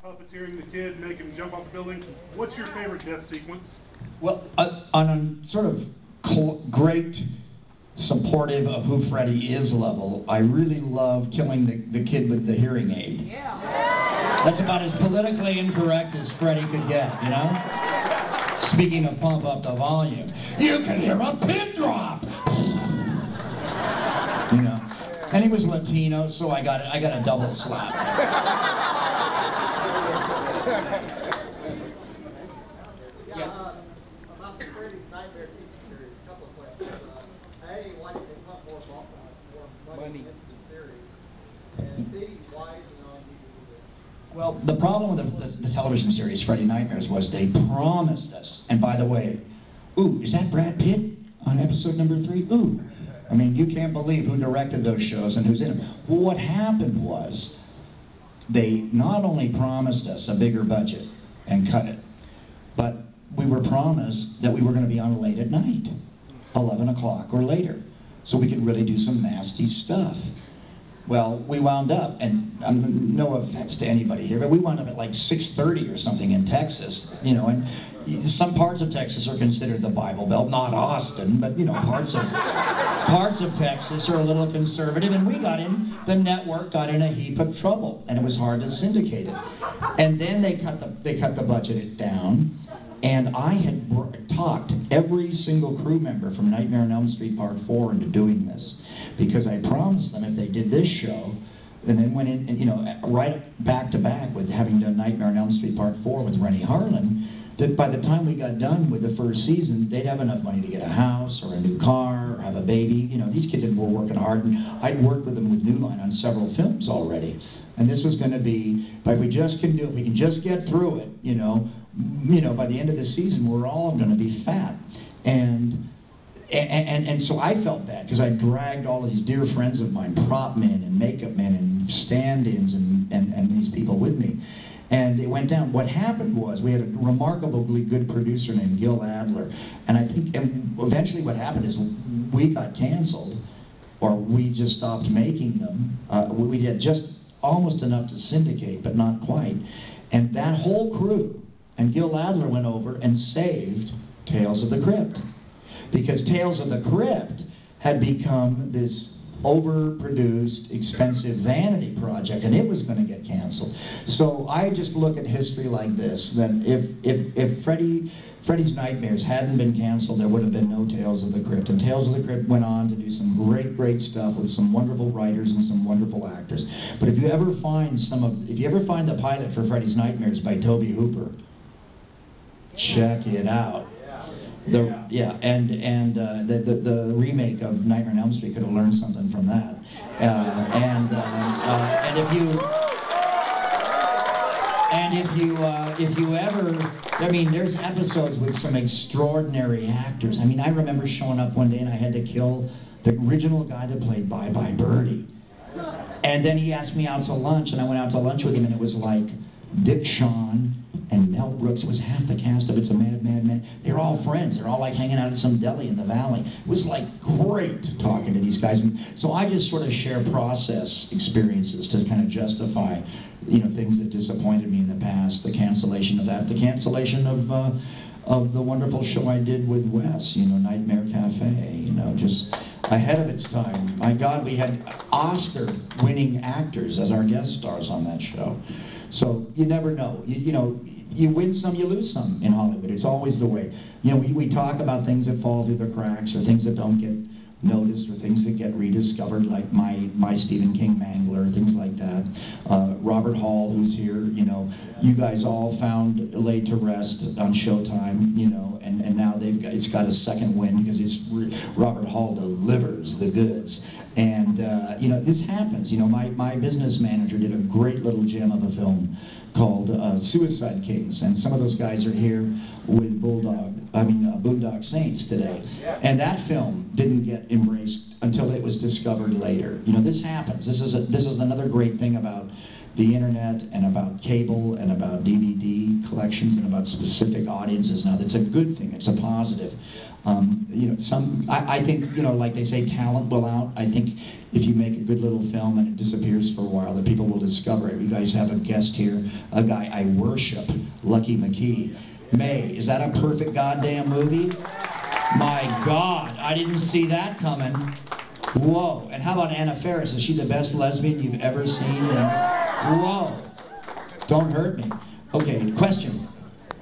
puppeteering the kid, making him jump off the building. What's your favorite death sequence? Well, on a sort of great supportive of who Freddy is level, I really love killing the kid with the hearing aid. Yeah. That's about as politically incorrect as Freddy could get, you know? Speaking of pump up the volume, you can hear a pin drop! You know? And he was Latino, so I got a double slap. Yes. About the Freddy's Nightmare TV series, a couple of questions. A, why did they put more money into the series? And B, why is it on DVD? Well, the problem with the television series Freddy Nightmares was they promised us, and by the way, ooh, is that Brad Pitt on episode number 3? Ooh. I mean, you can't believe who directed those shows and who's in them. Well, what happened was they not only promised us a bigger budget and cut it, but we were promised that we were going to be on late at night, 11 o'clock or later, so we could really do some nasty stuff. Well, we wound up, and no offense to anybody here, but we wound up at like 6:30 or something in Texas, you know, and some parts of Texas are considered the Bible Belt, not Austin, but you know, parts of Texas are a little conservative, and the network got in a heap of trouble, and it was hard to syndicate it. And then they cut the budget down, and I had talked every single crew member from Nightmare on Elm Street Part 4 into doing this, because I promised them if they did this show, and then went in, and, you know, right back to back with having done Nightmare on Elm Street Part 4 with Rennie Harlan, that by the time we got done with the first season, they'd have enough money to get a house or a new car or have a baby. You know, these kids were working hard, and I'd worked with them with New Line on several films already. And this was going to be, if we can just get through it, you know, by the end of the season, we're all going to be fat. And so I felt bad, because I dragged all of these dear friends of mine, prop men and makeup men and stand-ins and these people with me. And it went down. What happened was we had a remarkably good producer named Gil Adler, and I think eventually what happened is we got canceled, or we just stopped making them. We had just almost enough to syndicate, but not quite. And that whole crew, and Gil Adler went over and saved Tales of the Crypt, because Tales of the Crypt had become this overproduced, expensive vanity project, and it was going to get canceled. So I just look at history like this, that if Freddy's Nightmares hadn't been canceled, there would have been no Tales of the Crypt. And Tales of the Crypt went on to do some great stuff with some wonderful writers and some wonderful actors. But if you ever find the pilot for Freddy's Nightmares by Tobe Hooper, check it out. The remake of Nightmare on Elm Street could have learned something from that. If you ever, I mean, there's episodes with some extraordinary actors. I mean, I remember showing up one day and I had to kill the original guy that played Bye Bye Birdie. And then he asked me out to lunch, and I went out to lunch with him, and it was like Dick Shawn and Mel Brooks. It was half the cast of It's a Mad, Mad, Mad. They're all friends. They're all like hanging out at some deli in the valley. It was like great talking to these guys. And so I just sort of share process experiences to kind of justify, you know, things that disappointed me in the past. The cancellation of that. The cancellation of the wonderful show I did with Wes, you know, Nightmare Cafe, you know, just ahead of its time. My God, we had Oscar-winning actors as our guest stars on that show. So you never know. You know, you win some, you lose some in Hollywood. It's always the way. You know, we talk about things that fall through the cracks, or things that don't get noticed, or things that get rediscovered, like my Stephen King Mangler, things like that. Robert Hall, who's here, you know, you guys all found Laid to Rest on Showtime, you know, and now it's got a second win, because Robert Hall delivers the goods. And you know, this happens. You know, my business manager did a great little gem of a film called Suicide Kings, and some of those guys are here with Boondock Saints today. And that film didn't get embraced until it was discovered later. You know, this happens. This is another great thing about the internet and about cable and about DVD collections and about specific audiences. Now, that's a good thing. It's a positive. You know, I think, you know, like they say, talent will out. I think if you make a good little film and it disappears for a while, the people will discover it. You guys have a guest here, a guy I worship, Lucky McKee. May, is that a perfect goddamn movie? My God, I didn't see that coming. Whoa. And how about Anna Faris? Is she the best lesbian you've ever seen? Whoa. Don't hurt me. Okay, question.